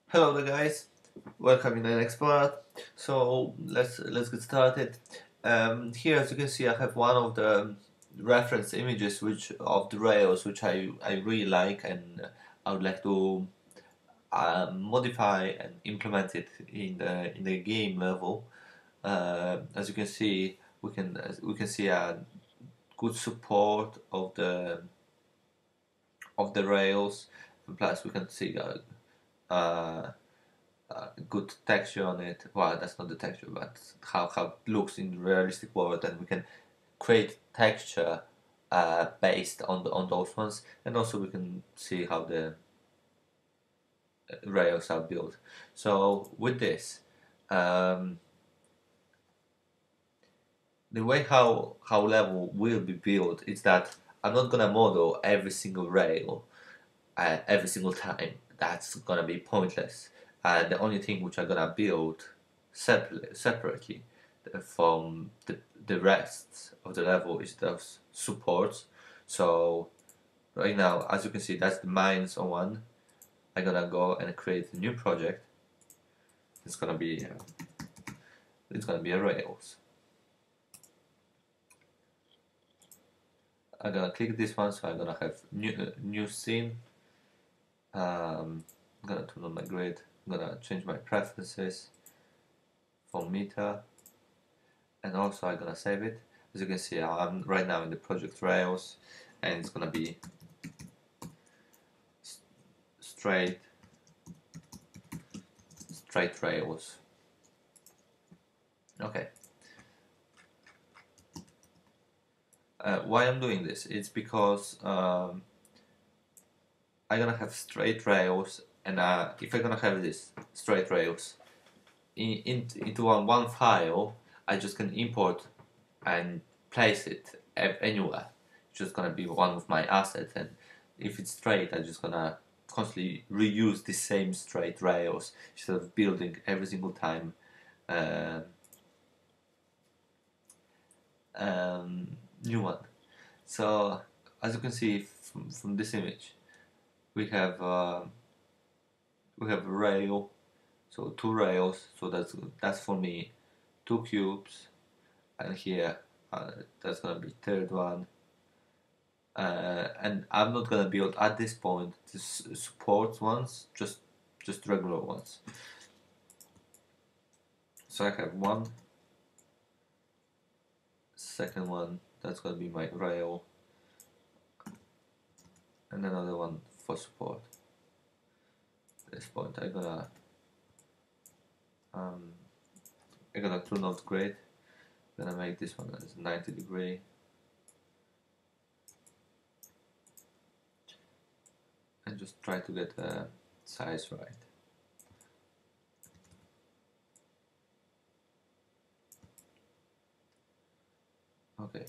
Hello there guys, welcome in the next part. So let's get started. Here as you can see I have one of the reference images which of the rails which I really like, and I would like to modify and implement it in the game level. As you can see we can see a good support of the rails, and plus we can see uh, good texture on it. Well, that's not the texture, but how it looks in the realistic world, and we can create texture based on those ones, and also we can see how the rails are built. So with this, um, the way how level will be built is that I'm not gonna model every single rail every single time. That's gonna be pointless. And the only thing which I'm gonna build separately from the rest of the level is those supports. So right now, as you can see, that's the minus on one. I'm gonna go and create a new project. It's gonna be a Rails. I'm gonna click this one, so I'm gonna have new scene. I'm gonna turn on my grid. I'm gonna change my preferences for meter, and also I'm gonna save it. As you can see, I'm right now in the project Rails, and it's gonna be straight Rails. Okay. Why I'm doing this? It's because I'm gonna have straight rails, and if I'm gonna have this straight rails into one file, I just can import and place it anywhere. It's just gonna be one of my assets, and if it's straight, I'm just gonna constantly reuse the same straight rails instead of building every single time uh, new one. So as you can see from this image, we have a rail, so two rails. So that's for me, two cubes, and here that's gonna be third one. And I'm not gonna build at this point the support ones, just regular ones. So I have one, second one, that's gonna be my rail, and another one for support. At this point um, I'm gonna turn off the grid. I'm gonna make this one as 90 degree. And just try to get the size right. Okay.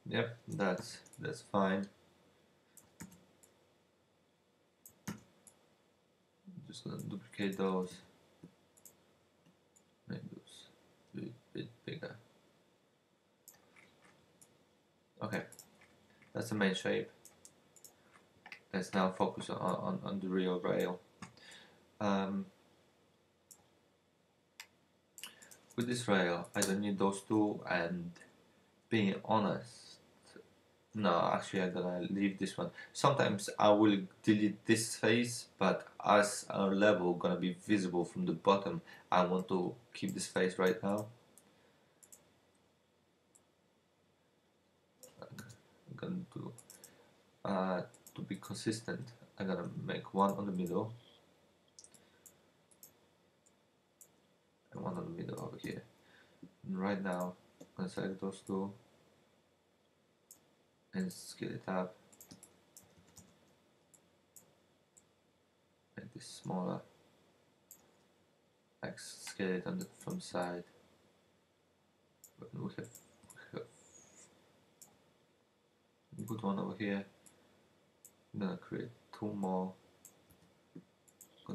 Yep, that's fine. Just gonna duplicate those, make those a bit bigger. Okay, that's the main shape. Let's now focus on the real rail. With this rail, I don't need those two, and being honest, no, actually I'm gonna leave this one. Sometimes I will delete this face, but as our level gonna be visible from the bottom, I want to keep this face right now. I'm gonna do to be consistent, I'm gonna make one on the middle and one on the middle over here. And right now, I'm gonna select those two and scale it up. Make this smaller. Like scale it on the from side. But we have put one over here. I'm gonna create two more. I'm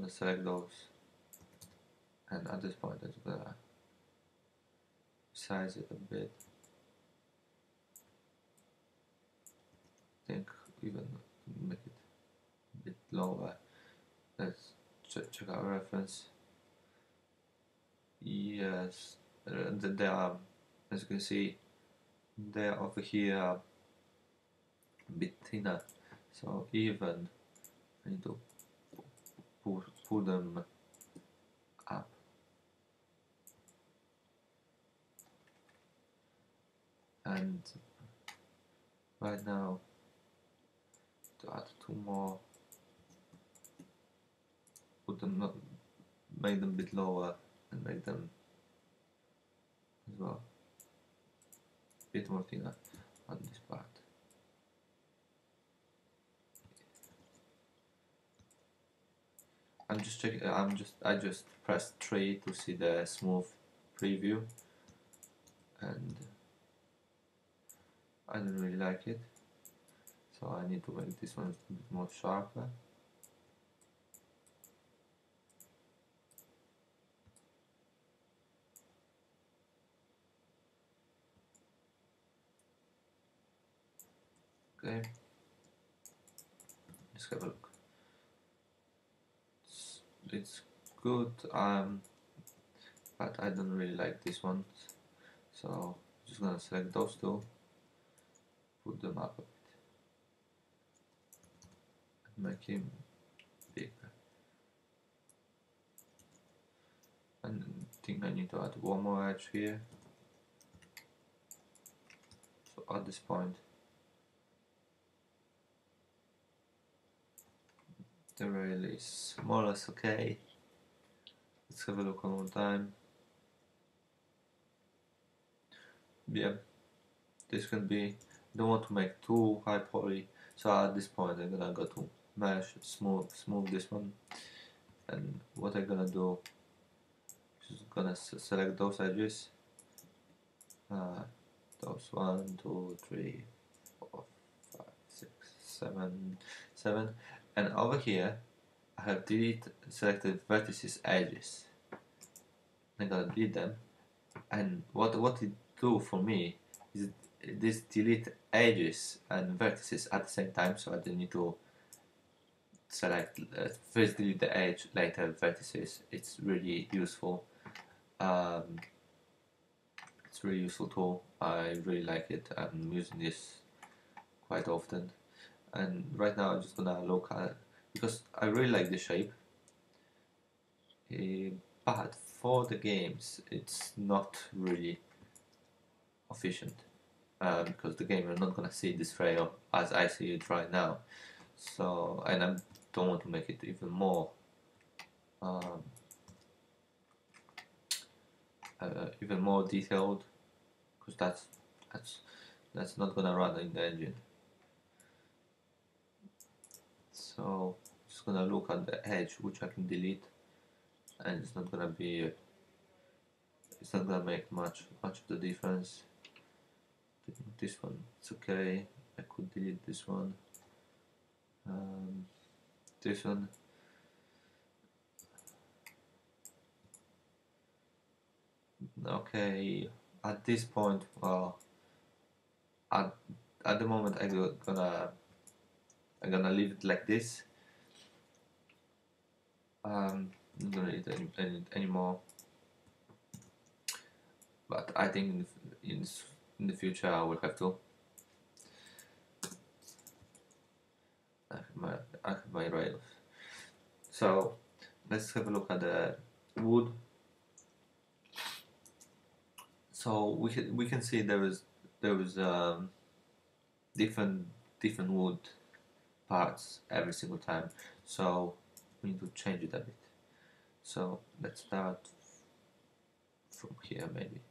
gonna select those, and at this point I'm gonna resize it a bit. I think even make it a bit lower. Let's check our reference. Yes, they are, as you can see, they are over here a bit thinner. So even I need to pull them up. And right now, to add two more, put them not, make them a bit lower and make them as well a bit more thinner on this part. I'm just checking. I just pressed 3 to see the smooth preview, and I don't really like it. So I need to make this one a bit more sharper. Okay, let's have a look. It's good, but I don't really like this one. So I'm just gonna select those two, put them up a bit, and make him bigger. And I think I need to add one more edge here. So at this point, the rail is more or less okay. Let's have a look one more time. Yeah, this can be, don't want to make too high poly, so at this point I'm gonna go to mesh, smooth this one, and what I'm gonna do is gonna select those edges, those 1, 2, 3, 4, 5, 6, 7, and over here I have selected vertices edges. I'm gonna delete them, and what it do for me is this delete edges and vertices at the same time, so I don't need to select first delete the edge, later vertices. It's really useful. It's a really useful tool. I really like it. I'm using this quite often, and right now I'm just gonna look at it because I really like the shape. But for the games, it's not really efficient. Because the game are not gonna see this rail as I see it right now. So, and I don't want to make it even more detailed, because that's not gonna run in the engine. So just gonna look at the edge, which I can delete, and it's not gonna make much of the difference. This one, it's okay. I could delete this one. This one. Okay. At this point, well, at the moment I'm gonna leave it like this. Don't need it anymore. But I think in the future I will have to. I have my rails. So let's have a look at the wood. So we can see there was different wood parts every single time. So we need to change it a bit. So let's start from here maybe.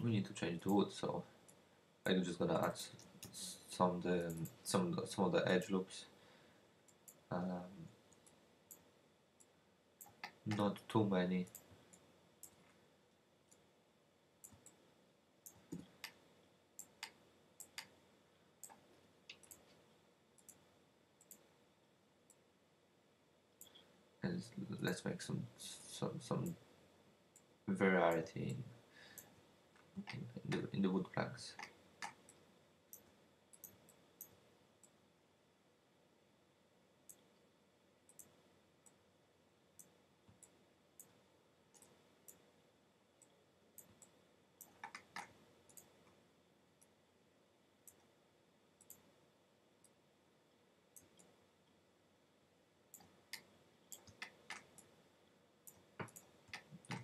We need to change the wood, so I'm just gonna add some of the edge loops. Not too many. And let's make some variety in the wood planks.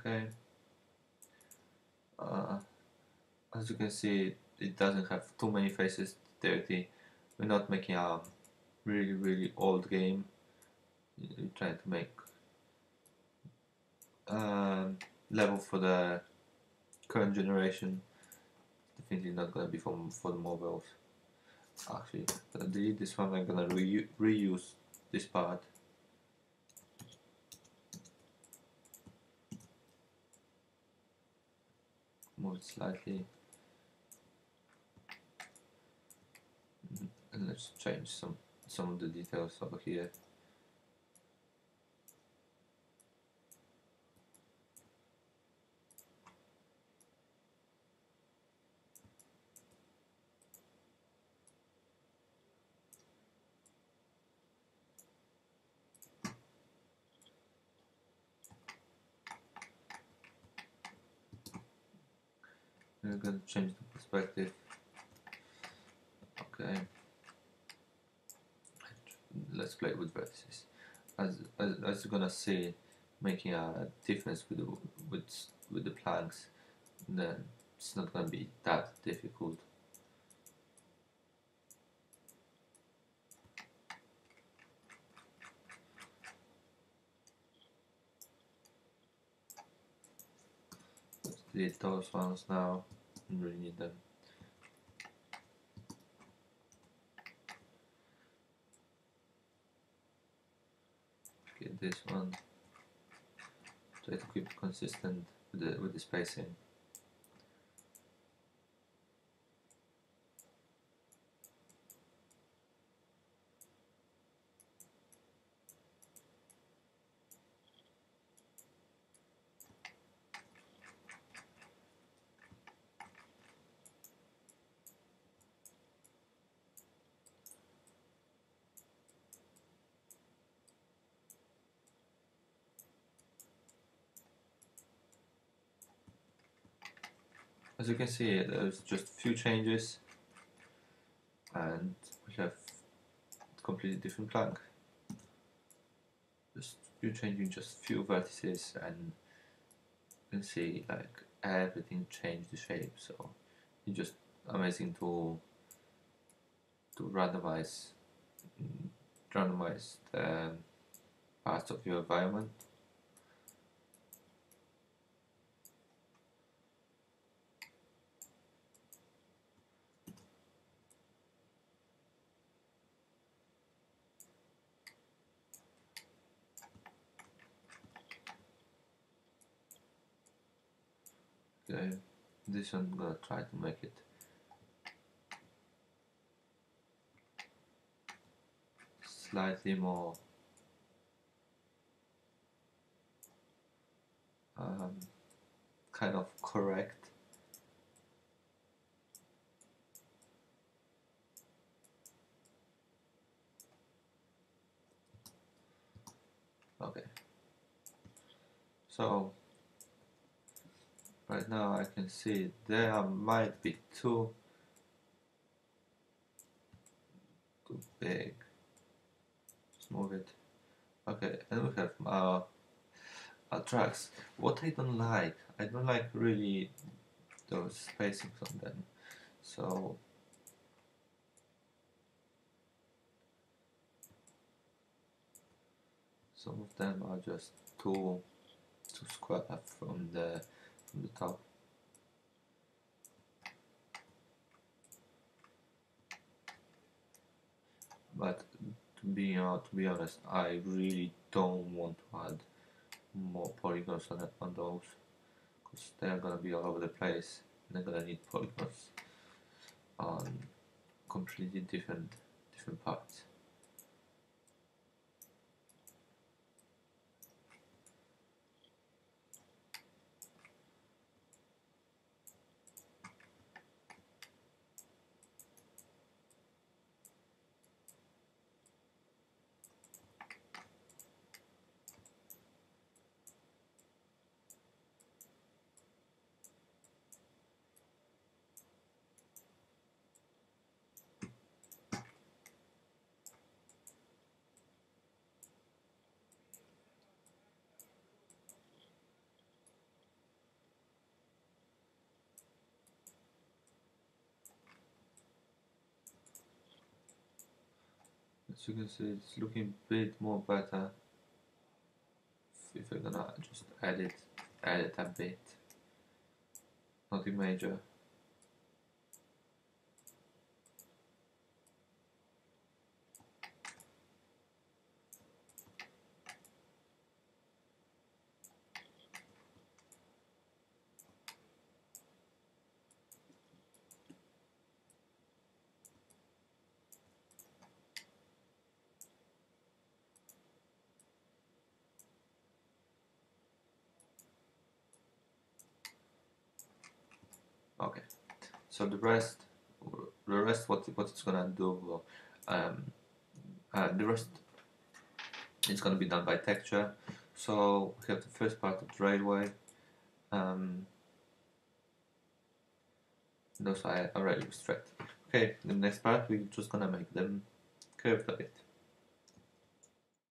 Okay. Uh, as you can see, it doesn't have too many faces. 30. We're not making a really old game. We're trying to make level for the current generation. Definitely not gonna be for the mobiles. Actually, delete this one. I'm gonna reuse this part. Move it slightly, and let's change some of the details over here. We're gonna change the perspective. Okay. Let's play with vertices. As you're gonna see, making a difference with the planks, then it's not gonna be that difficult. Let's delete those ones now. Don't really need them. Okay, this one. Try to keep consistent with the spacing. As you can see, there's just a few changes, and we have a completely different plank. Just you changing just few vertices, and you can see like everything changed the shape. So it's just amazing to randomize the parts of your environment. Okay, this one I'm gonna try to make it slightly more kind of correct. Okay, so right now I can see there might be too big. Just move it. Okay, and we have our tracks. What I don't like really those spacings on them. So some of them are just too square from the top. But to be honest, I really don't want to add more polygons on those, because they're gonna be all over the place. They're gonna need polygons on completely different parts. As you can see, it's looking a bit more better. If we're gonna just edit a bit, nothing major. Okay, so the rest what it's gonna do, the rest it's gonna be done by texture. So we have the first part of the railway. Those I already extracted. Okay, the next part we're just gonna make them curved a bit.